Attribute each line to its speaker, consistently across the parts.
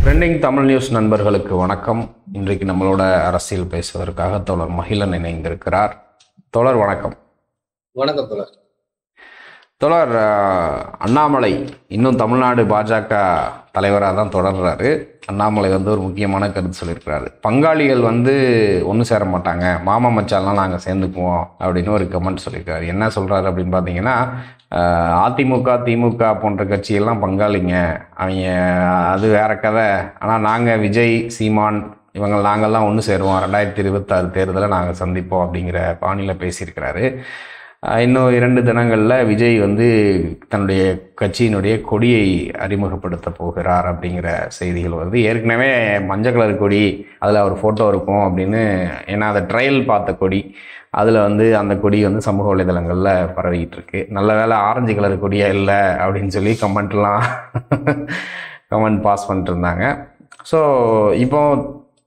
Speaker 1: Trending Tamil news நண்பர்களுக்கு வணக்கம். இன்றைக்கு நம்மளோட அரசியல் பேசுவதற்காக தோழர் மகிழன் இணைந்திருக்கிறார். தோழர் வணக்கம்.
Speaker 2: வணக்கம் தோழர்.
Speaker 1: தோழர், அண்ணாமலை இன்னும் தமிழ்நாடு பாஜக தலைவராக தான் தொடர்றாரு. அண்ணாமலை ஒரு முக்கியமான கருத்து சொல்லியிருக்கிறாரு. பங்காளிகள் ஒன்றும் சேர மாட்டாங்க, மாமா மச்சாலாம் நாங்கள் சேர்ந்துக்குவோம் அப்படின்னு ஒரு கமெண்ட் சொல்லியிருக்காரு. என்ன சொல்கிறாரு அப்படின்னு பார்த்தீங்கன்னா, அதிமுக திமுக போன்ற கட்சியெல்லாம் பங்காளிங்க, அவங்க அது வேற கதை. ஆனால் நாங்கள் விஜய் சீமான் நாங்கள்லாம் ஒன்று சேருவோம், 2026 தேர்தலை நாங்கள் சந்திப்போம் அப்படிங்கிற பாணியில் பேசியிருக்கிறாரு. இன்னும் 2 தினங்களில் விஜய் தன்னுடைய கட்சியினுடைய கொடியை அறிமுகப்படுத்த போகிறார் அப்படிங்கிற செய்திகள் வருது. ஏற்கனவே மஞ்சள் கலர் கொடி, அதில் அவர் ஃபோட்டோ இருக்கும் அப்படின்னு, ஏன்னா அதை ட்ரையல் பார்த்த கொடி, அதில் அந்த கொடி சமூக வலைதளங்களில் பரவிக்கிட்டு இருக்கு. நல்ல வேளை ஆரஞ்சு கலர் கொடியாக இல்லை அப்படின்னு சொல்லி கமெண்ட் பாஸ் பண்ணிட்டு இருந்தாங்க. ஸோ இப்போ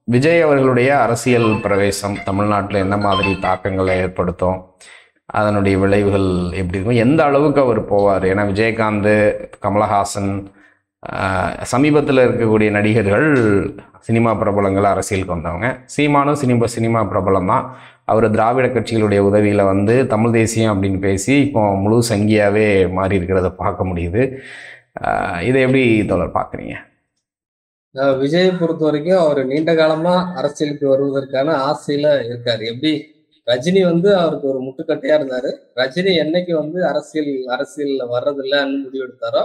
Speaker 1: விஜய் அவர்களுடைய அரசியல் பிரவேசம் தமிழ்நாட்டில் என்ன மாதிரி தாக்கங்களை ஏற்படுத்தும், அதனுடைய விளைவுகள் எப்படி இருக்கும், எந்த அளவுக்கு அவர் போவார்? ஏன்னா விஜயகாந்த், கமலஹாசன், சமீபத்தில் இருக்கக்கூடிய நடிகர்கள் சினிமா பிரபலங்கள் அரசியலுக்கு வந்தவங்க. சீமானும் சினிமா பிரபலம் தான். அவர் திராவிட கட்சிகளுடைய உதவியில் தமிழ் தேசியம் அப்படின்னு பேசி இப்போ முழு சங்கியாகவே மாறி இருக்கிறத பார்க்க முடியுது. இதை எப்படி தோழர் பார்க்குறீங்க?
Speaker 2: விஜயை பொறுத்த வரைக்கும் அவர் நீண்ட காலமா அரசியலுக்கு வருவதற்கான ஆசையில இருக்காரு. எப்படி ரஜினி அவருக்கு ஒரு முட்டுக்கட்டையா இருந்தாரு. ரஜினி என்னைக்கு அரசியல்ல வர்றதில்லைன்னு முடிவெடுத்தாரோ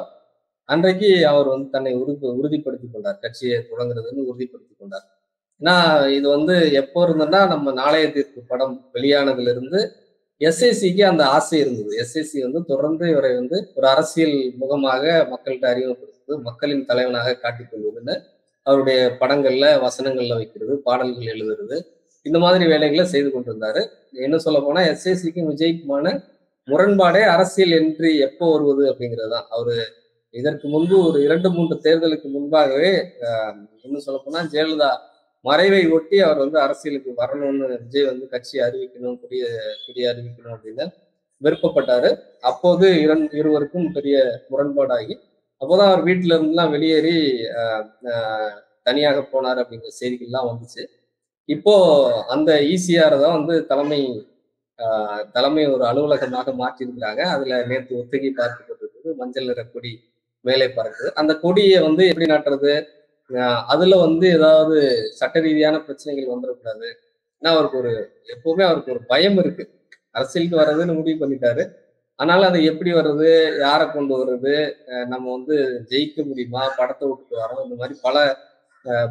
Speaker 2: அன்றைக்கு அவர் தன்னை உறுதிப்படுத்தி கொண்டார், கட்சியை தொடங்குறதுன்னு உறுதிப்படுத்தி கொண்டார். ஏன்னா இது எப்போ இருந்ததுன்னா, நம்ம நாளைய தீர்ப்பு படம் வெளியானதுல இருந்து எஸ்ஐசிக்கு அந்த ஆசை இருந்தது. எஸ்ஐசி தொடர்ந்து இவரை ஒரு அரசியல் முகமாக மக்கள்கிட்ட அறிமுகப்படுத்துவது, மக்களின் தலைவனாக காட்டிக்கொள்வதுன்னு அவருடைய படங்கள்ல வசனங்கள்ல வைக்கிறது, பாடல்கள் எழுதுறது, இந்த மாதிரி வேலைகளை செய்து கொண்டிருந்தாரு. என்ன சொல்ல போனா எஸ்ஐசிக்கும் விஜய்க்குமான முரண்பாடே அரசியல் என்று எப்போ வருவது அப்படிங்கிறது தான். அவரு இதற்கு முன்பு ஒரு 2-3 தேர்தலுக்கு முன்பாகவே இன்னும் சொல்ல போனா ஜெயலலிதா மறைவை ஒட்டி அவர் அரசியலுக்கு வரணும்னு விஜய் கட்சி அறிவிக்கணும், கொடியை அறிவிக்கணும் அப்படின்னு விருப்பப்பட்டாரு. அப்போது இருவருக்கும் பெரிய முரண்பாடாகி அப்போதான் அவர் வீட்டுல இருந்துலாம் வெளியேறி தனியாக போனார் அப்படிங்கிற செய்திகள்லாம் வந்துச்சு. இப்போ அந்த ஈசிஆர் தான் தலைமை ஒரு அலுவலகமாக மாற்றிருக்கிறாங்க. அதுல நேற்று ஒத்திகை பார்க்கப்பட்டிருக்குது. மஞ்சள் நிற கொடி மேலே பறக்குது. அந்த கொடியை எப்படி நாட்டுறது, அதுல ஏதாவது சட்ட ரீதியான பிரச்சனைகள் வந்துடக்கூடாது. ஏன்னா எப்பவுமே அவருக்கு ஒரு பயம் இருக்கு. அரசியலுக்கு வர்றதுன்னு முடிவு பண்ணிட்டாரு. ஆனாலும் அதை எப்படி வர்றது, யாரை கொண்டு வர்றது, நம்ம ஜெயிக்க முடியுமா, படத்தை விட்டுட்டு வரோம், இந்த மாதிரி பல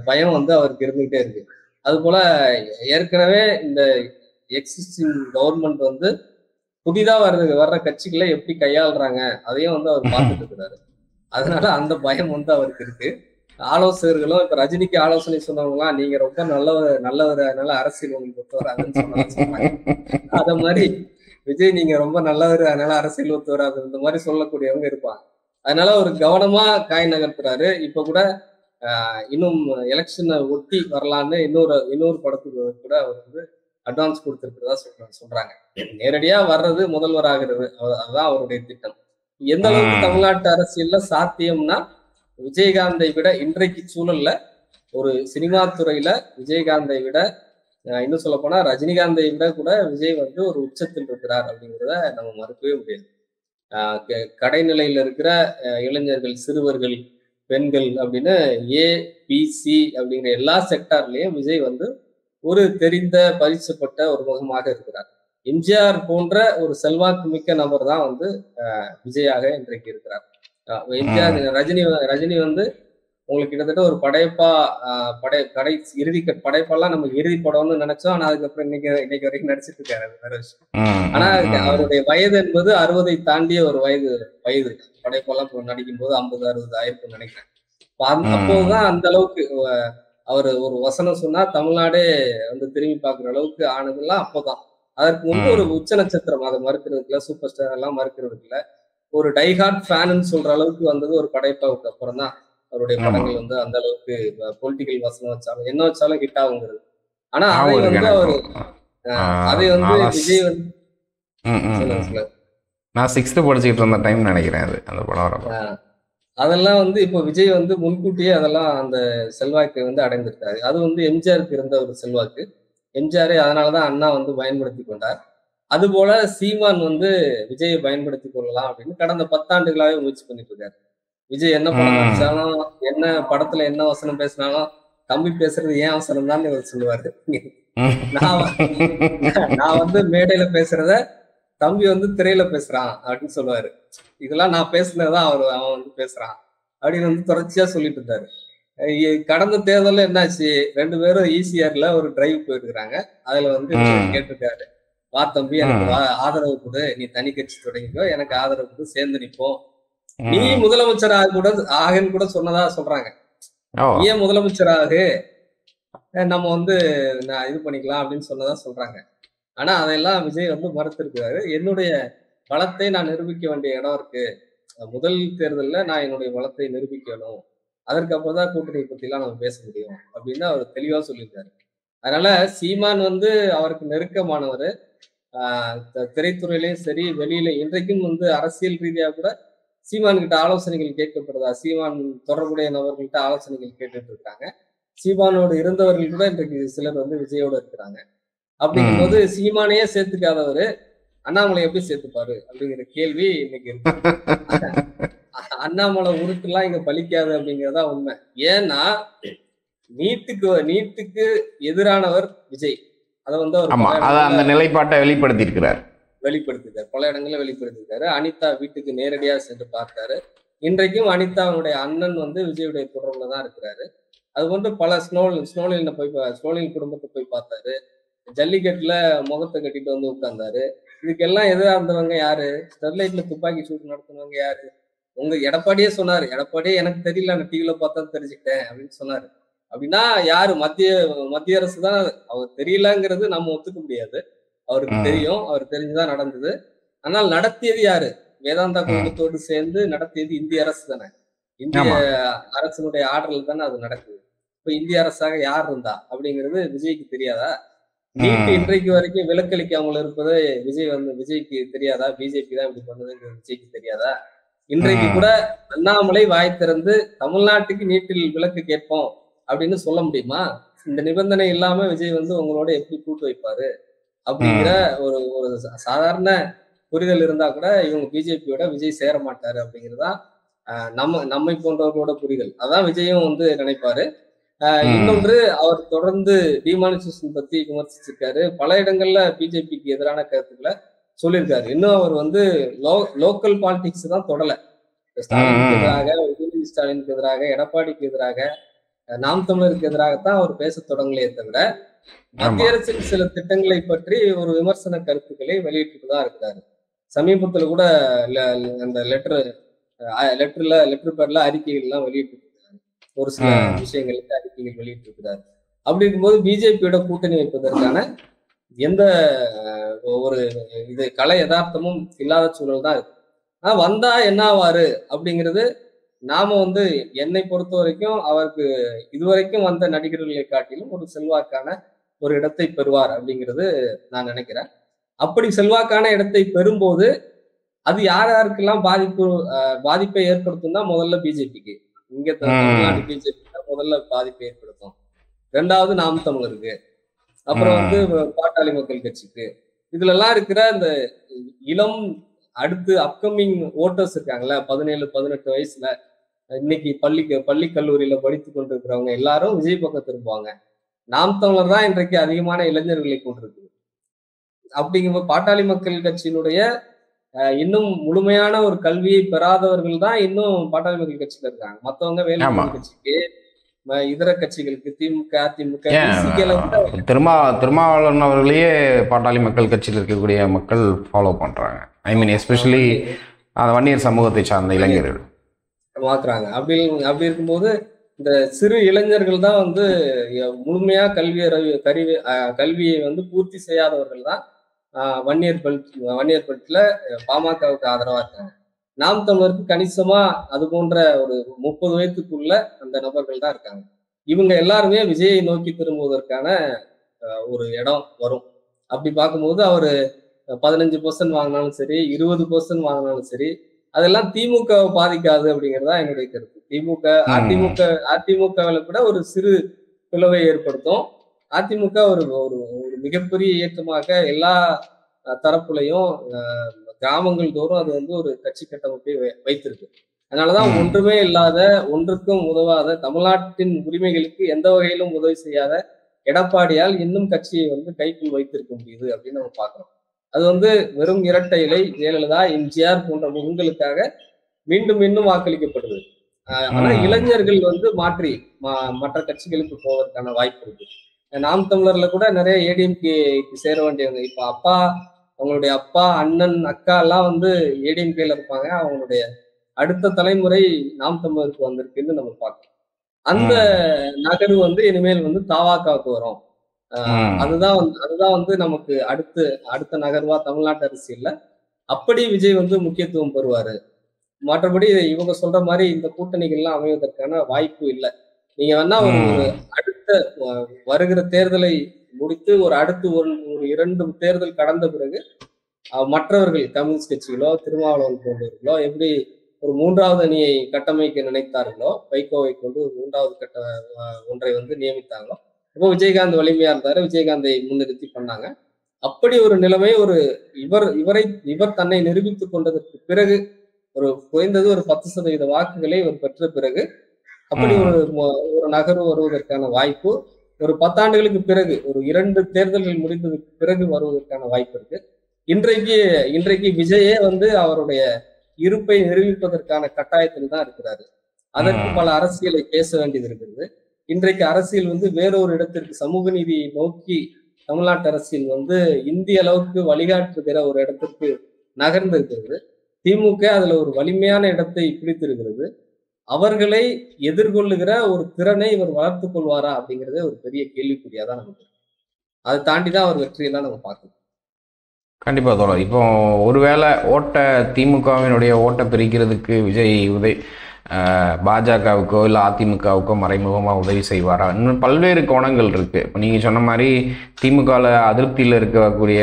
Speaker 2: பயம் அவருக்கு இருந்துகிட்டே இருக்கு. அது போல ஏற்கனவே இந்த எக்ஸிஸ்டிங் கவர்மெண்ட் புதிதா வர்ற கட்சிகளை எப்படி கையாளுறாங்க அதையும் அவர் பார்த்துட்டு இருக்கிறாரு. அதனால அந்த பயம் அவருக்கு இருக்கு. ஆலோசகர்களும் இப்ப ரஜினிக்கு ஆலோசனை சொன்னவங்களாம், நீங்க ரொம்ப நல்லவர் அதனால அரசியல் உங்களுக்கு ஒத்து வராதுன்னு சொன்னாங்க. அத மாதிரி விஜய் நீங்க ரொம்ப நல்லவர் அதனால அரசியல் ஒத்து வராது, இந்த மாதிரி சொல்லக்கூடியவங்க இருப்பாங்க. அதனால ஒரு கவனமா காய் நகர்த்துறாரு. இப்ப கூட இன்னும் எலெக்ஷனை ஒட்டி வரலான்னு இன்னொரு படத்துக்கு கூட அவர் அட்வான்ஸ் கொடுத்திருக்கிறதா சொல்றாங்க. நேரடியா வர்றது முதல்வர் ஆகிறது, அதுதான் அவருடைய திட்டம். எந்த அளவுக்கு தமிழ்நாட்டு அரசியல்ல சாத்தியம்னா, விஜயகாந்தை விட இன்றைக்கு சூழல்ல ஒரு சினிமா துறையில விஜயகாந்தை விட, இன்னும் சொல்ல போனா ரஜினிகாந்தை விட கூட விஜய் ஒரு உச்சத்தில் இருக்கிறார் அப்படிங்கிறத நம்ம மறுக்கவே முடியாது. கடைநிலையில இருக்கிற இளைஞர்கள், சிறுவர்கள், பெண்கள் அப்படின்னு ABC அப்படிங்கிற எல்லா செக்டார்லயும் விஜய் ஒரு தெரிந்த பரிசுப்பட்ட ஒரு முகமாக இருக்கிறார். எம்ஜிஆர் போன்ற ஒரு செல்வாக்கு மிக்க நபர் தான் விஜயாக இன்றைக்கு இருக்கிறார். எம்ஜிஆர் ரஜினி உங்களுக்கு கிட்டத்தட்ட ஒரு படைப்பா படைப்பெல்லாம் நம்ம இறுதி படம்னு நினைச்சோம். ஆனா அதுக்கப்புறம் இன்னைக்கு வரைக்கும் நடிச்சிட்டு இருக்காரு, அது வேற விஷயம். ஆனா அவருடைய வயது என்பது 60 தாண்டிய ஒரு வயது. படைப்பெல்லாம் நடிக்கும் போது 50-60 ஆயிருக்கும் நினைக்கிறேன். அப்போதான் அந்த அளவுக்கு அவர் ஒரு வசனம் சொன்னா தமிழ்நாடே திரும்பி பார்க்குற அளவுக்கு ஆனதெல்லாம் அப்போதான். அதற்கு முன்பு ஒரு உச்ச நட்சத்திரம், அதை மறுக்கிறதுக்கு இல்ல, சூப்பர் ஸ்டார் எல்லாம் மறுக்கிறதுக்கு இல்ல, ஒரு டைஹார்ட் ஃபேன்னு சொல்ற அளவுக்கு வந்தது ஒரு படைப்பாவுக்கு அப்புறம் தான். அவருடைய படங்கள் அந்த அளவுக்கு பொலிட்டிக்கல் வசனம் வச்சாலும் என்ன வச்சாலும் ஹிட் ஆகுங்கிறது. ஆனா அதை விஜய்
Speaker 1: நான் 6th படிச்சுக்கிட்டு இருந்த டைம் நினைக்கிறேன் அது அந்த படம்.
Speaker 2: அதெல்லாம் வந்து இப்போ விஜய் வந்து முன்கூட்டியே அதெல்லாம் அந்த செல்வாக்கை வந்து அடைந்திருக்காரு. அது வந்து எம்ஜிஆருக்கு இருந்த ஒரு செல்வாக்கு. எம்ஜிஆரை அதனாலதான் அண்ணா வந்து பயன்படுத்தி கொண்டார். அதுபோல சீமான் வந்து விஜயை பயன்படுத்திக் கொள்ளலாம் அப்படின்னு கடந்த 10 ஆண்டுகளாவே முயற்சி பண்ணிட்டு இருக்காரு. விஜய் என்ன படம்
Speaker 1: ம்.
Speaker 2: நடிச்சாலும், என்ன படத்துல என்ன வசனம் பேசினாலும், தம்பி பேசுறது ஏன் வசனம் தான் இவர் சொல்லுவாரு. நான் நான் வந்து மேடையில பேசுறத தம்பி வந்து திரையில பேசுறான் அப்படின்னு சொல்லுவாரு. இதெல்லாம் நான் பேசுனதுதான் அவன் வந்து பேசுறான் அப்படின்னு வந்து தொடர்ச்சியா சொல்லிட்டு இருந்தாரு. கடந்த தேர்தல்ல என்னாச்சு, 2 பேரும் ஈசிஆர்ல ஒரு டிரைவ் போயிருக்கிறாங்க. அதுல வந்து விஜய்
Speaker 1: ம்.
Speaker 2: கேட்டிருக்காரு, வா தம்பி எனக்கு
Speaker 1: ம்.
Speaker 2: ஆதரவு கொடு, நீ தனி கட்சி தொடங்கிக்கோ, எனக்கு ஆதரவு கொடு, சேர்ந்து நிப்போம். நீ
Speaker 1: ம்.
Speaker 2: முதலமைச்சர் ஆகன்னு கூட சொன்னதா சொல்றாங்க.
Speaker 1: ஓ.
Speaker 2: நீ ஏன் முதலமைச்சர் ஆகு, நம்ம வந்து நான் இது பண்ணிக்கலாம் அப்படின்னு சொன்னதா சொல்றாங்க. ஆனா அதெல்லாம் விஜய் வந்து மறுத்திருக்கிறாரு. என்னுடைய பலத்தை நான் நிரூபிக்க வேண்டிய இடம் இருக்கு. முதல் தேர்தல்ல நான் என்னுடைய பலத்தை நிரூபிக்கணும். அதற்கப்புறம் தான் கூட்டணி பத்திலாம் நம்ம பேச முடியும் அப்படின்னு அவர் தெளிவா சொல்லியிருக்காரு. அதனால சீமான் வந்து அவருக்கு நெருக்கமானவரு. திரைத்துறையிலயும் சரி, வெளியில இன்றைக்கும் வந்து அரசியல் ரீதியா கூட சீமான் கிட்ட ஆலோசனைகள் கேட்கப்படுதா? சீமான் தொடர்புடைய நபர்கள்ட்ட ஆலோசனைகள் கேட்டுட்டு இருக்காங்க. சீமானோடு இருந்தவர்கள் கூட இன்றைக்கு சிலர் வந்து விஜயோட இருக்கிறாங்க. அப்படிங்கும்போது
Speaker 1: ம்.
Speaker 2: சீமானையே சேர்த்துக்காதவரு அண்ணாமலை எப்படி சேர்த்துப்பாரு அப்படிங்கிற கேள்வி இன்னைக்கு இருக்கு. அண்ணாமலை உருட்டுலாம் இங்க பலிக்காது அப்படிங்கறதா உண்மை. ஏன்னா நீட்டுக்கு எதிரானவர் விஜய். அதை வந்து அவர்
Speaker 1: ஆமா,
Speaker 2: பல
Speaker 1: அதான்
Speaker 2: இடங்கள்ல
Speaker 1: அந்த நிலைப்பாட்டை வெளிப்படுத்தி இருக்கிறார்.
Speaker 2: வெளிப்படுத்திருக்காரு. பல இடங்கள்ல வெளிப்படுத்திருக்காரு. அனிதா வீட்டுக்கு நேரடியா சென்று பார்த்தாரு. இன்றைக்கும் அனிதாவுடைய அண்ணன் வந்து விஜயுடைய தொடர்புல தான் இருக்கிறாரு. அது போன்று பல ஸ்னோலின் குடும்பத்தை போய் பார்த்தாரு. ஜல்லிக்கட்டுல முகத்தை கட்டிட்டு வந்து உட்கார்ந்தாரு. இதுக்கெல்லாம் எதிரா இருந்தவங்க யாரு? ஸ்டெர்லைட்ல துப்பாக்கி சூடு நடத்தினவங்க யாரு? உங்க எடப்பாடியே சொன்னாரு. எடப்பாடியே எனக்கு தெரியல, நான் டிவில பார்த்தா தெரிஞ்சுக்கிட்டேன் அப்படின்னு சொன்னாரு. அப்படின்னா யாரு? மத்திய அரசு தான். அவர் தெரியலங்கிறது நம்ம ஒத்துக்க முடியாது. அவருக்கு
Speaker 1: ம்.
Speaker 2: தெரியும். அவர் தெரிஞ்சுதான் நடந்தது. ஆனால் நடத்தியது யாரு? வேதாந்தா
Speaker 1: ம்.
Speaker 2: குழுமத்தோடு சேர்ந்து நடத்தியது இந்திய அரசு தானே. இந்திய
Speaker 1: ஆமா.
Speaker 2: அரசினுடைய ஆர்டர்ல தானே அது நடக்குது. இப்ப இந்திய அரசாக யார் இருந்தா அப்படிங்கிறது விஜய்க்கு தெரியாதா? நீட்
Speaker 1: ம்.
Speaker 2: இன்றைக்கு வரைக்கும் விலக்களிக்காமல் இருப்பது விஜய்க்கு தெரியாதா? பிஜேபி தான் இப்படி பண்ணுதுங்கிறது விஜய்க்கு தெரியாதா? இன்றைக்கு
Speaker 1: ம்.
Speaker 2: கூட அண்ணாமலை வாய் திறந்து தமிழ்நாட்டுக்கு நீட்டில் விலக்கு கேட்போம் அப்படின்னு சொல்ல முடியுமா? இந்த நிபந்தனை இல்லாம விஜய் வந்து உங்களோட எப்படி கூட்டு வைப்பாரு? அப்படிங்கிற
Speaker 1: ம்.
Speaker 2: ஒரு ஒரு சாதாரண புரிதல் இருந்தா கூட இவங்க பிஜேபியோட விஜய் சேர மாட்டாரு அப்படிங்கிறதா நம்மை போன்றவர்களோட புரிதல். அதான் விஜயும் வந்து நினைப்பாரு.
Speaker 1: ம்.
Speaker 2: இன்னொன்று, அவர் தொடர்ந்து டிமானிசேஷன் பத்தி விமர்சிச்சிருக்காரு. பல இடங்கள்ல பிஜேபிக்கு எதிரான கருத்துக்களை சொல்லியிருக்காரு. இன்னும் அவர் வந்து லோக்கல் பாலிடிக்ஸ் தான் தொடல. ஸ்டாலினுக்கு
Speaker 1: ம்.
Speaker 2: எதிராக, உதயநிதி ஸ்டாலினுக்கு எதிராக, எடப்பாடிக்கு எதிராக, நாம் தமிழருக்கு எதிராகத்தான் அவர் பேச தொடங்கலையே தவிர,
Speaker 1: ஆமா.
Speaker 2: மத்திய அரசின் சில திட்டங்களை பற்றி ஒரு விமர்சன கருத்துக்களை வெளியிட்டு தான் இருக்கிறாரு. சமீபத்துல கூட அந்த லெட்டர் பேர்ல அறிக்கைகள் எல்லாம் வெளியிட்டு ஒரு சில
Speaker 1: ம்.
Speaker 2: விஷயங்களுக்கு அறிக்கைகள் வெளியிட்டிருக்கிறார். அப்படி இருக்கும்போது பிஜேபியோட கூட்டணி வைப்பதற்கான எந்த ஒரு இது கலை யதார்த்தமும் இல்லாத சூழல் தான் இருக்கு. ஆனா வந்தா என்ன ஆவாரு அப்படிங்கிறது நாம வந்து என்னை பொறுத்த வரைக்கும் அவருக்கு இதுவரைக்கும் வந்த நடிகர்களை காட்டிலும் ஒரு செல்வாக்கான ஒரு இடத்தை பெறுவார் அப்படிங்கிறது நான் நினைக்கிறேன். அப்படி செல்வாக்கான இடத்தை பெறும்போது அது யார் யாருக்கெல்லாம் பாதிப்பை ஏற்படுத்தும்னா முதல்ல பிஜேபிக்கு. இங்க தமிழ்நாடு
Speaker 1: ம்.
Speaker 2: பிஜேபி தான் முதல்ல பாதிப்பை ஏற்படுத்தும். 2வது நாம் தமிழருக்கு. அப்புறம் வந்து
Speaker 1: ம்.
Speaker 2: பாட்டாளி மக்கள் கட்சிக்கு. இதுல எல்லாம் இருக்கிற இந்த இளம் அடுத்து அப்கமிங் ஓட்டர்ஸ் இருக்காங்கல்ல, 17, 18 வயசுல இன்னைக்கு பள்ளி கல்லூரியில படித்துக் கொண்டிருக்கிறவங்க எல்லாரும் விஜய் பக்கம் திரும்புவாங்க. நாம் தமிழர் தான் இன்றைக்கு அதிகமான இளைஞர்களை கொண்டிருக்கு. அப்படிங்கும்போது பாட்டாளி மக்கள் கட்சியினுடைய இன்னும் முழுமையான ஒரு கல்வியை பெறாதவர்கள் தான் இன்னும் பாட்டாளி மக்கள் கட்சியில இருக்காங்க. மத்தவங்க
Speaker 1: ஆமா.
Speaker 2: வேலுமணி கட்சிக்கு, இதர கட்சிகளுக்கு, திமுக, அதிமுக,
Speaker 1: ஏன்
Speaker 2: விசிகல கூட
Speaker 1: திருமாவளவன் அவர்களையே பாட்டாளி மக்கள் கட்சியில் இருக்கக்கூடிய மக்கள் ஃபாலோ பண்றாங்க. ஐ மீன் எஸ்பெஷலி அந்த வன்னியர் சமூகத்தை சார்ந்த இளைஞர்கள்
Speaker 2: மாத்துறாங்க. அப்படி இருக்கும்போது இந்த சிறு இளைஞர்கள் தான் வந்து முழுமையா கல்வியை வந்து பூர்த்தி செய்யாதவர்கள் தான் வன்னியர் பெல்ட்ல பாமகவுக்கு ஆதரவா இருக்காங்க. நாம் தமிழருக்கு கணிசமா அது போன்ற ஒரு 30 வயதுக்குள்ள அந்த நபர்கள் தான் இருக்காங்க. இவங்க எல்லாருமே விஜயை நோக்கி திரும்புவதற்கான ஒரு இடம் வரும். அப்படி பார்க்கும்போது அவரு 15% வாங்கினாலும் சரி, 20% வாங்கினாலும் சரி, அதெல்லாம் திமுக பாதிக்காது அப்படிங்கிறதா என்னுடைய கருத்து. திமுக அதிமுக அதிமுகவில் கூட ஒரு சிறு பிளவை ஏற்படுத்தும். அதிமுக ஒரு ஒரு ஒரு மிகப்பெரிய இயக்கமாக எல்லா தரப்புலையும் கிராமங்கள் தோறும் அது வந்து ஒரு கட்சி கட்டமைப்பை வைத்திருக்கு. அதனாலதான் ஒன்றுமே இல்லாத, ஒன்றுக்கும் உதவாத, தமிழ்நாட்டின் உரிமைகளுக்கு எந்த வகையிலும் உதவி செய்யாத எடப்பாடியால் இன்னும் கட்சியை வந்து கைக்குள் வைத்திருக்க முடியுது அப்படின்னு நம்ம பார்க்கிறோம். அது வந்து வெறும் இரட்டை இலை, ஜெயலலிதா, எம்ஜிஆர் போன்ற முகங்களுக்காக மீண்டும் மீண்டும் வாக்களிக்கப்படுது. ஆனா இளைஞர்கள் வந்து மாற்றி மற்ற கட்சிகளுக்கு போவதற்கான வாய்ப்பு இருக்கு. நாம் தமிழர்ல கூட நிறைய ஏடிஎம்கேக்கு சேர வேண்டியவங்க, இப்ப அப்பா, அவங்களுடைய அப்பா, அண்ணன், அக்கா எல்லாம் வந்து ஏடிஎம்கேல இருப்பாங்க. அவங்களுடைய அடுத்த தலைமுறை நாம் தமிழருக்கு வந்திருக்குன்னு நம்ம பார்க்கணும். அந்த நகர்வு வந்து இனிமேல் வந்து தாவாக்காவுக்கு வரும். அதுதான் வந்து நமக்கு அடுத்த நகர்வா தமிழ்நாட்டு அரசியல்ல அப்படி விஜய் வந்து முக்கியத்துவம் பெறுவாரு. மற்றபடி இவங்க சொல்ற மாதிரி இந்த கூட்டணிகள்லாம் அமைவதற்கான வாய்ப்பு இல்லை. நீங்க வேணா ஒரு அடுத்த வருகிற தேர்தலை முடித்து அடுத்து ஒரு 2 தேர்தல் கடந்த பிறகு மற்றவர்கள் கம்யூனிஸ்ட் கட்சிகளோ திருமாவளவன் போன்றவர்களோ எப்படி ஒரு 3வது அணியை கட்டமைக்க நினைத்தார்களோ, வைகோவை கொண்டு ஒரு 3வது ஒன்றை வந்து நியமித்தாங்களோ, இப்போ விஜயகாந்த் வலிமையா இருந்தாரு, விஜயகாந்தை முன்னிறுத்தி பண்ணாங்க. அப்படி ஒரு நிலைமை இவர் தன்னை நிரூபித்துக் கொண்டதற்கு பிறகு குறைந்தது ஒரு 10% வாக்குகளை இவர் பெற்ற பிறகு அப்படி ஒரு நகர்வு வருவதற்கான வாய்ப்பு ஒரு 10 ஆண்டுகளுக்கு பிறகு, ஒரு 2 தேர்தல்கள் முடிந்ததுக்கு பிறகு வருவதற்கான வாய்ப்பு இருக்கு. இன்றைக்கு விஜயே வந்து அவருடைய இருப்பை நிரூபிப்பதற்கான கட்டாயத்தில் தான் இருக்கிறாரு. அதற்கு பல அரசியலை பேச வேண்டியது இருக்கிறது. இன்றைக்கு அரசியல் வந்து வேறொரு இடத்திற்கு, சமூக நீதியை நோக்கி தமிழ்நாட்டு அரசியல் வந்து இந்திய அளவுக்கு வழிகாட்டுகிற ஒரு இடத்திற்கு நகர்ந்து இருக்கிறது. திமுக அதுல ஒரு வலிமையான இடத்தை பிடித்திருக்கிறது. அவர்களை எதிர்கொள்ளுகிற ஒரு திறனை இவர் வளர்த்துக் கொள்வாரா அப்படிங்கிறதே ஒரு பெரிய கேள்விக்குறியாதான் நமக்கு. அதை தாண்டிதான் அவர் வெற்றியெல்லாம் நம்ம பார்க்கணும்.
Speaker 1: கண்டிப்பாக தோழர். இப்போ ஒருவேளை திமுகவினுடைய ஓட்டை பிரிக்கிறதுக்கு விஜய் பாஜகவுக்கோ இல்லை அதிமுகவுக்கோ மறைமுகமாக உதவி செய்வாரா? இன்னும் பல்வேறு கோணங்கள் இருக்குது. இப்போ நீங்கள் சொன்ன மாதிரி திமுகவில் அதிருப்தியில் இருக்கக்கூடிய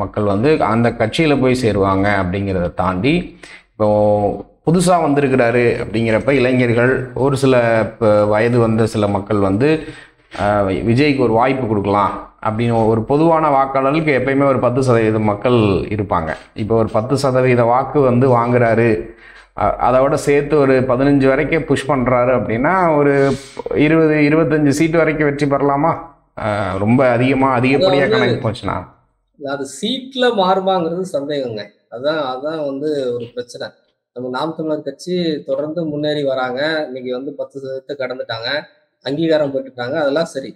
Speaker 1: மக்கள் வந்து அந்த கட்சியில் போய் சேருவாங்க. அப்படிங்கிறத தாண்டி இப்போது புதுசாக வந்திருக்கிறாரு அப்படிங்கிறப்ப இளைஞர்கள், ஒரு சில வயது வந்த சில மக்கள் வந்து விஜய்க்கு ஒரு வாய்ப்பு கொடுக்கலாம் அப்படின்னு ஒரு பொதுவான வாக்காளர்களுக்கு எப்பயுமே ஒரு 10% மக்கள் இருப்பாங்க. இப்போ ஒரு 10% வாக்கு வந்து வாங்குறாரு, அதோட சேர்த்து ஒரு 15 வரைக்கும் புஷ் பண்ணுறாரு அப்படின்னா ஒரு 20-25 சீட்டு வரைக்கும் வெற்றி பெறலாமா? ரொம்ப அதிகப்படியாக கணக்கு போச்சுன்னா
Speaker 2: அது சீட்ல மாறுமாங்கிறது சந்தேகங்க. அதான் வந்து ஒரு பிரச்சனை. நம்ம நாம் தமிழர் கட்சி தொடர்ந்து முன்னேறி வராங்க. இன்னைக்கு வந்து 10% கடந்துட்டாங்க, அங்கீகாரம் பெற்றுட்டாங்க, அதெல்லாம் சரி.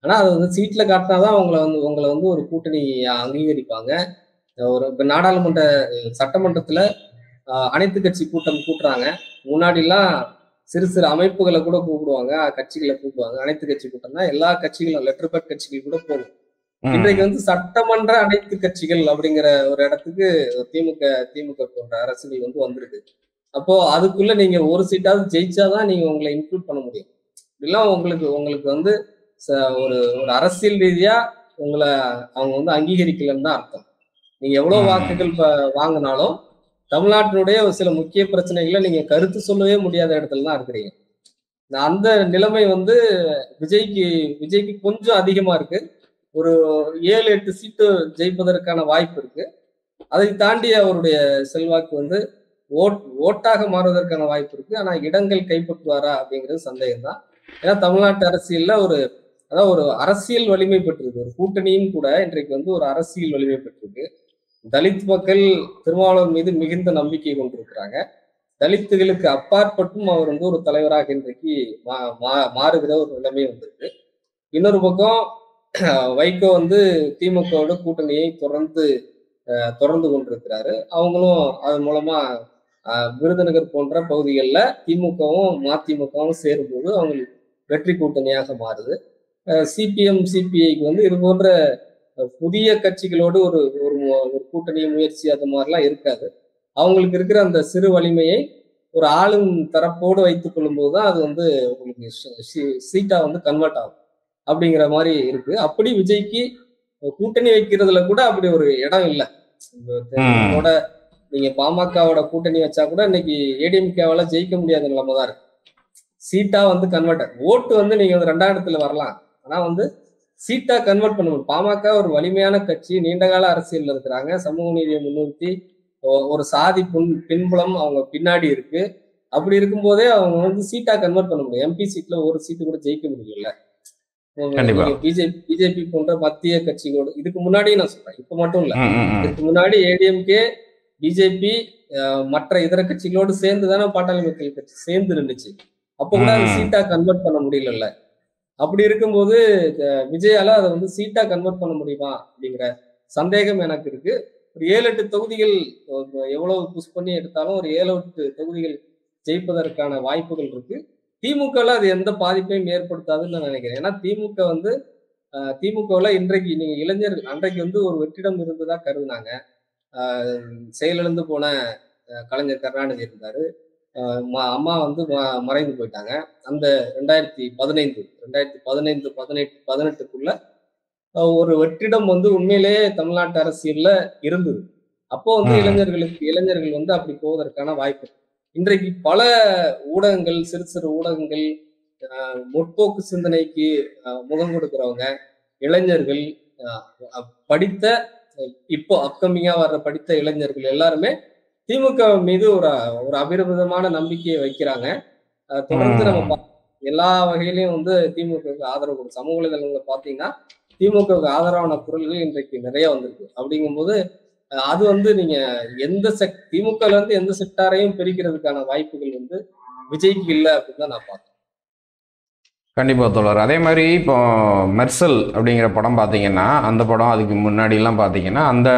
Speaker 2: ஆனா அது வந்து சீட்ல காட்டினாதான் உங்களை வந்து ஒரு கூட்டணி அங்கீகரிப்பாங்க. இப்ப நாடாளுமன்ற சட்டமன்றத்துல அனைத்து கட்சி கூட்டம் கூட்டுறாங்க. முன்னாடிலாம் சிறு சிறு அமைப்புகளை கூட கூப்பிடுவாங்க, கட்சிகளை கூப்பிடுவாங்க. அனைத்து கட்சி கூட்டம் தான் எல்லா கட்சிகளும், லெட்டர் பேட் கட்சிகள் கூட போகும். இன்றைக்கு வந்து சட்டமன்ற அனைத்து கட்சிகள் அப்படிங்கிற ஒரு இடத்துக்கு திமுக போன்ற அரசியல் வந்து வந்திருக்கு. அப்போ அதுக்குள்ள நீங்க ஒரு சீட்டாவது ஜெயிச்சாதான் நீங்க உங்களை இன்க்ளூட் பண்ண முடியும். இப்படிலாம் உங்களுக்கு வந்து ஒரு அரசியல் ரீதியா உங்களை அவங்க வந்து அங்கீகரிக்கலன்னு தான் அர்த்தம். நீங்க எவ்வளவு வாக்குகள் வாங்கினாலும் தமிழ்நாட்டினுடைய ஒரு சில முக்கிய பிரச்சனைகளை நீங்க கருத்து சொல்லவே முடியாத இடத்துல தான் இருக்கிறீங்க. அந்த நிலைமை வந்து விஜய்க்கு கொஞ்சம் அதிகமா இருக்கு. ஒரு 7-8 சீட்டு ஜெயிப்பதற்கான வாய்ப்பு இருக்கு. அதை தாண்டி அவருடைய செல்வாக்கு வந்து ஓட்டாக மாறுவதற்கான வாய்ப்பு இருக்கு. ஆனா இடங்கள் கைப்பற்றுவாரா அப்படிங்கிறது சந்தேகம் தான். ஏன்னா தமிழ்நாட்டு அரசியல்ல ஒரு அரசியல் வலிமை பெற்றிருக்கு. ஒரு கூட்டணியும் கூட இன்றைக்கு வந்து ஒரு அரசியல் வலிமை பெற்றிருக்கு. தலித் மக்கள் திருமாவளவன் மீது மிகுந்த நம்பிக்கை கொண்டிருக்கிறாங்க. தலித்துகளுக்கு அப்பாற்பட்டும் அவர் வந்து ஒரு தலைவராக இன்றைக்கு மாறுகிற ஒரு நிலைமை வந்திருக்கு. இன்னொரு பக்கம் வைகோ வந்து திமுகவோட கூட்டணியை தொடர்ந்து கொண்டிருக்கிறாரு. அவங்களும் அது மூலமா விருதுநகர் போன்ற பகுதிகளில் திமுகவும் மதிமுகவும் சேரும்போது அவங்களுக்கு வெற்றி கூட்டணியாக மாறுது. சிபிஎம் சிபிஐக்கு வந்து இது போன்ற புதிய கட்சிகளோடு ஒரு கூட்டணி முயற்சி அது மாதிரிலாம் இருக்காது. அவங்களுக்கு இருக்கிற அந்த சிறு வலிமையை ஒரு ஆளும் தரப்போடு வைத்துக் கொள்ளும் போதுதான் அது வந்து உங்களுக்கு சீட்டா வந்து கன்வெர்ட் ஆகும் அப்படிங்கிற மாதிரி இருக்கு. அப்படி விஜய்க்கு கூட்டணி வைக்கிறதுல கூட அப்படி ஒரு இடம் இல்லை. நீங்க பாமகவோட கூட்டணி வச்சா கூட இன்னைக்கு ஏடிஎம்கேவால ஜெயிக்க முடியாத நிலைமை தான் இருக்கு. சீட்டா வந்து கன்வெர்ட், ஓட்டு வந்து நீங்க வந்து 2ஆம் இடத்துல வரலாம், ஆனா வந்து சீட்டா கன்வெர்ட் பண்ண முடியும். பாமக ஒரு வலிமையான கட்சி, நீண்டகால அரசியல்ல இருக்கிறாங்க, சமூக நீதியை முன்னிறுத்தி ஒரு சாதி பின்புலம் அவங்க பின்னாடி இருக்கு. அப்படி இருக்கும்போதே அவங்க வந்து சீட்டா கன்வெர்ட் பண்ண முடியும். எம்பி சீட்ல ஒரு சீட்டு கூட ஜெயிக்க முடியல.
Speaker 1: கண்டிப்பா.
Speaker 2: நீங்க பிஜேபி போன்ற மத்திய கட்சிகளோட இதுக்கு முன்னாடியே நான் சொல்றேன், இப்ப மட்டும் இல்ல,
Speaker 1: ம், ம், ம்.
Speaker 2: இதுக்கு முன்னாடி ஏடிஎம்கே, பிஜேபி மற்ற இதர கட்சிகளோடு சேர்ந்து தானே பாட்டாளி மக்கள் கட்சி சேர்ந்து இருந்துச்சு. அப்ப கூட அது
Speaker 1: ம்.
Speaker 2: சீட்டா கன்வெர்ட் பண்ண முடியல. அப்படி இருக்கும்போது விஜயால அதை வந்து சீட்டா கன்வெர்ட் பண்ண முடியுமா அப்படிங்கிற சந்தேகம் எனக்கு இருக்கு. ஒரு 7-8 தொகுதிகள் எவ்வளவு புஷ் பண்ணி எடுத்தாலும் ஒரு 7-8 தொகுதிகள் ஜெயிப்பதற்கான வாய்ப்புகள் இருக்கு. திமுகல அது எந்த பாதிப்பையும் ஏற்படுத்தாதுன்னு நான் நினைக்கிறேன். ஏன்னா திமுக வந்து திமுகவில் இன்றைக்கு நீங்க இளைஞர்கள் அன்றைக்கு வந்து ஒரு வெற்றிடம் இருந்ததா கருதுனாங்க. செயலிழந்து போன கலைஞர் கருணாநிதி இருந்தாரு, அம்மா வந்து மறைந்து போயிட்டாங்க. அந்த 2018க்குள்ள ஒரு வெற்றிடம் வந்து உண்மையிலேயே தமிழ்நாட்டு அரசியல்ல இருந்தது. அப்போ வந்து இளைஞர்கள் வந்து அப்படி போவதற்கான வாய்ப்பு. இன்றைக்கு பல ஊடகங்கள், சிறு சிறு ஊடகங்கள், முற்போக்கு சிந்தனைக்கு முகம் கொடுக்கிறவங்க, இளைஞர்கள், படித்த இப்போ அப்கமிங்கா வர்ற படித்த இளைஞர்கள் எல்லாருமே திமுக மீது ஒரு அபரிமிதமான நம்பிக்கையை வைக்கிறாங்க. தொடர்ந்து நம்ம எல்லா வகையிலையும் வந்து திமுகவுக்கு ஆதரவு கொடுக்கும். சமூக வலைதளங்களை பார்த்தீங்கன்னா திமுகவுக்கு ஆதரவான குரல்கள் இன்றைக்கு நிறைய வந்திருக்கு. அப்படிங்கும்போது அது வந்து நீங்க திமுகல இருந்து எந்த செக்டாரையும் பிரிக்கிறதுக்கான வாய்ப்புகள் வந்து விஜய்க்கு இல்லை அப்படின்னு தான் நான் பார்த்தேன்.
Speaker 1: கண்டிப்பா தோழர். அதே மாதிரி இப்போ மெர்சல் அப்படிங்கிற படம் பார்த்தீங்கன்னா, அந்த படம் அதுக்கு முன்னாடிலாம் பார்த்தீங்கன்னா, அந்த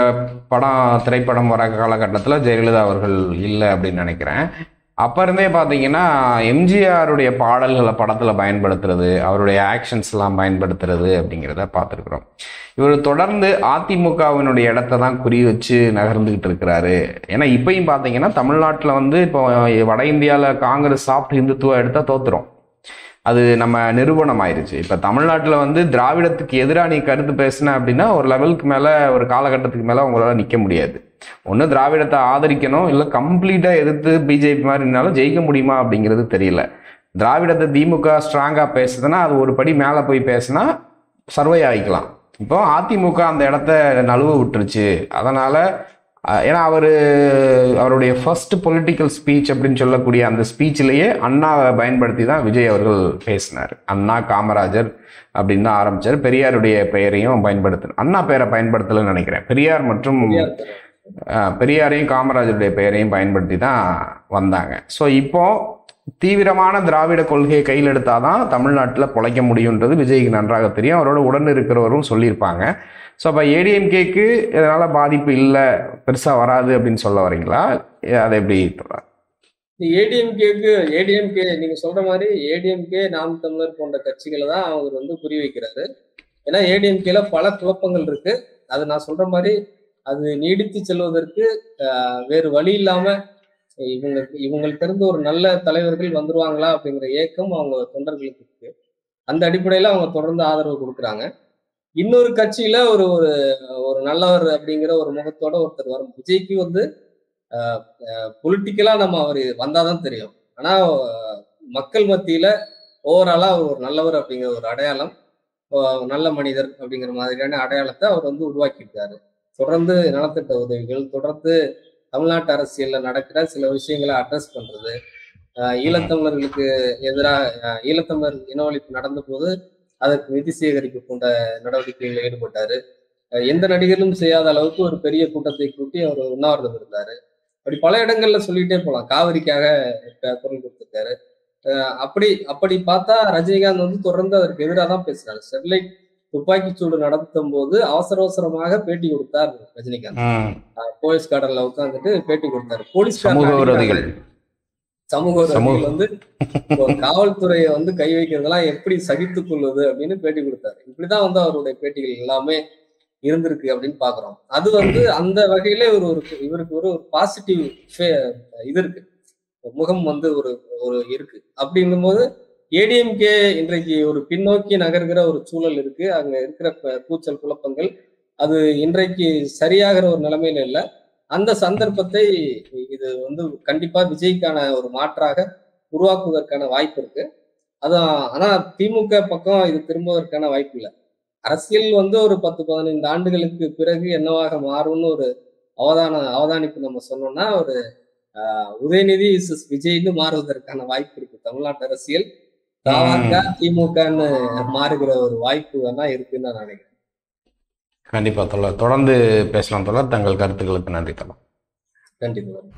Speaker 1: திரைப்படம் வர காலகட்டத்தில் ஜெயலலிதா அவர்கள் இல்லை அப்படின்னு நினைக்கிறேன். அப்போ இருந்தே பார்த்தீங்கன்னா எம்ஜிஆருடைய பாடல்களை படத்தில் பயன்படுத்துறது, அவருடைய ஆக்ஷன்ஸ்லாம் பயன்படுத்துறது அப்படிங்கிறத பார்த்துருக்குறோம். இவர் தொடர்ந்து அதிமுகவினுடைய இடத்த தான் குறி வச்சு நகர்ந்துக்கிட்டு இருக்கிறாரு. ஏன்னா இப்பயும் பார்த்தீங்கன்னா தமிழ்நாட்டில் வந்து இப்போ வட இந்தியாவில் காங்கிரஸ் சாப்பிட்டு இந்துத்துவம் எடுத்தால் தோத்துரும். அது நம்ம நிரூபணம் ஆயிடுச்சு. இப்போ தமிழ்நாட்டில் வந்து திராவிடத்துக்கு எதிராக நீ கருத்து பேசின அப்படின்னா ஒரு லெவலுக்கு மேலே, ஒரு காலகட்டத்துக்கு மேலே உங்களால் நிற்க முடியாது. ஒன்று திராவிடத்தை ஆதரிக்கணும், இல்லை கம்ப்ளீட்டாக எதிர்த்து பிஜேபி மாதிரி இருந்தாலும் ஜெயிக்க முடியுமா அப்படிங்கிறது தெரியல. திராவிடத்தை திமுக ஸ்ட்ராங்காக பேசுதுன்னா அது ஒரு படி மேலே போய் பேசினா சர்வை ஆகிக்கலாம். இப்போ அதிமுக அந்த இடத்த நழுவ விட்டுருச்சு. அதனால் ஏன்னா அவருடைய ஃபர்ஸ்ட் பொலிட்டிக்கல் ஸ்பீச் அப்படின்னு சொல்லக்கூடிய அந்த ஸ்பீச்சிலேயே அண்ணாவை பயன்படுத்தி தான் விஜய் அவர்கள் பேசினார். அண்ணா, காமராஜர் அப்படின்னு தான் ஆரம்பித்தார். பெரியாருடைய பெயரையும் பயன்படுத்தினார். அண்ணா பெயரை பயன்படுத்தலைன்னு நினைக்கிறேன். பெரியார் மற்றும் பெரியாரையும் காமராஜருடைய பெயரையும் பயன்படுத்தி தான் வந்தாங்க. ஸோ இப்போ தீவிரமான திராவிட கொள்கையை கையில் எடுத்தாதான் தமிழ்நாட்டில் பொழைக்க முடியுன்றது விஜய்க்கு நன்றாக தெரியும். அவரோட உடன் இருக்கிறவரும் சொல்லியிருப்பாங்க. ஸோ அப்போ ஏடிஎம்கேக்கு இதனால் பாதிப்பு இல்லை, பெருசாக வராது அப்படின்னு சொல்ல வரீங்களா? அதை எப்படி சொல்கிறார்?
Speaker 2: ஏடிஎம்கே நீங்க சொல்ற மாதிரி ஏடிஎம்கே, நாம் தமிழர் போன்ற கட்சிகளை தான் அவர் வந்து குறி வைக்கிறாரு. ஏன்னா ஏடிஎம்கேல பல குழப்பங்கள் இருக்கு. அது நான் சொல்ற மாதிரி அது நீடித்து செல்வதற்கு வேறு வழி இல்லாம இவங்களுக்கு இருந்து ஒரு நல்ல தலைவர்கள் வந்துருவாங்களா அப்படிங்கிற ஏக்கம் அவங்க தொண்டர்களுக்கு இருக்கு. அந்த அடிப்படையில அவங்க தொடர்ந்து ஆதரவு கொடுக்குறாங்க. இன்னொரு கட்சியில ஒரு ஒரு நல்லவர் அப்படிங்கிற ஒரு முகத்தோட ஒருத்தர் வரும். விஜய்க்கு வந்து பொலிட்டிக்கலா நம்ம அவர் வந்தாதான் தெரியும். ஆனா மக்கள் மத்தியில ஓவராலா அவர் ஒரு நல்லவர் அப்படிங்கிற ஒரு அடையாளம், நல்ல மனிதர் அப்படிங்கிற மாதிரியான அடையாளத்தை அவர் வந்து உருவாக்கியிருக்காரு. தொடர்ந்து நலத்திட்ட உதவிகள், தொடர்ந்து தமிழ்நாட்டு அரசியல்ல நடக்கிற சில விஷயங்களை அட்ரஸ் பண்றது, ஈழத்தமிழர்களுக்கு எதிராக ஈழத்தமிழர் இனவழிப்பு நடந்த போது அதற்கு நிதி சேகரிப்பு போன்ற நடவடிக்கைகளில் ஈடுபட்டாரு. எந்த நடிகரும் செய்யாத அளவுக்கு ஒரு பெரிய கூட்டத்தை கூட்டி அவர் உண்ணாவிரதம் இருந்தாரு. அப்படி பல இடங்கள்ல சொல்லிட்டே போலாம். காவிரிக்காக குரல் கொடுத்திருக்காரு. அப்படி பார்த்தா ரஜினிகாந்த் வந்து தொடர்ந்து அதற்கு எதிராக தான் பேசுறாரு. ஸ்டெர்லைட் துப்பாக்கிச்சூடு நடத்தும் போது அவசரமாக பேட்டி கொடுத்தார் ரஜினிகாந்த். போலீஸ் கார்டர்ல உட்கார்ந்துட்டு பேட்டி கொடுத்தாரு. சமூக வந்து காவல்துறையை வந்து கை வைக்கிறதெல்லாம் எப்படி சகித்துக் கொள்வது அப்படின்னு பேட்டி கொடுத்தாரு. இப்படிதான் வந்து அவருடைய பேட்டிகள் எல்லாமே இருந்திருக்கு அப்படின்னு பாக்குறோம். அது வந்து அந்த வகையில இவருக்கு ஒரு பாசிட்டிவ் இது இருக்கு, முகம் வந்து ஒரு இருக்கு. அப்படிங்கும் போது ஏடிஎம்கே இன்றைக்கு ஒரு பின்னோக்கி நகர்கிற ஒரு சூழல் இருக்கு. அங்க இருக்கிற கூச்சல் குழப்பங்கள் அது இன்றைக்கு சரியாகிற ஒரு நிலைமையில இல்லை. அந்த சந்தர்ப்பத்தை இது வந்து கண்டிப்பா விஜய்க்கான ஒரு மாற்றாக உருவாக்குவதற்கான வாய்ப்பு இருக்கு. அதான். ஆனா திமுக பக்கம் இது திரும்புவதற்கான வாய்ப்பு இல்லை. அரசியல் வந்து ஒரு 10-15 ஆண்டுகளுக்கு பிறகு என்னவாக மாறும்னு ஒரு அவதானிப்பு நம்ம சொன்னோம்னா, ஒரு உதயநிதி விசஸ் விஜய்னு மாறுவதற்கான வாய்ப்பு இருக்கு. தமிழ்நாட்டு அரசியல் தமாக திமுகன்னு மாறுகிற ஒரு வாய்ப்பு வேணா இருக்குன்னு நான் நினைக்கிறேன்.
Speaker 1: கண்டிப்பா தோழர், தொடர்ந்து பேசலாம் தோழர். தங்கள் கருத்துக்களுக்கு நன்றி தோழர்.
Speaker 2: நன்றி தோழர்.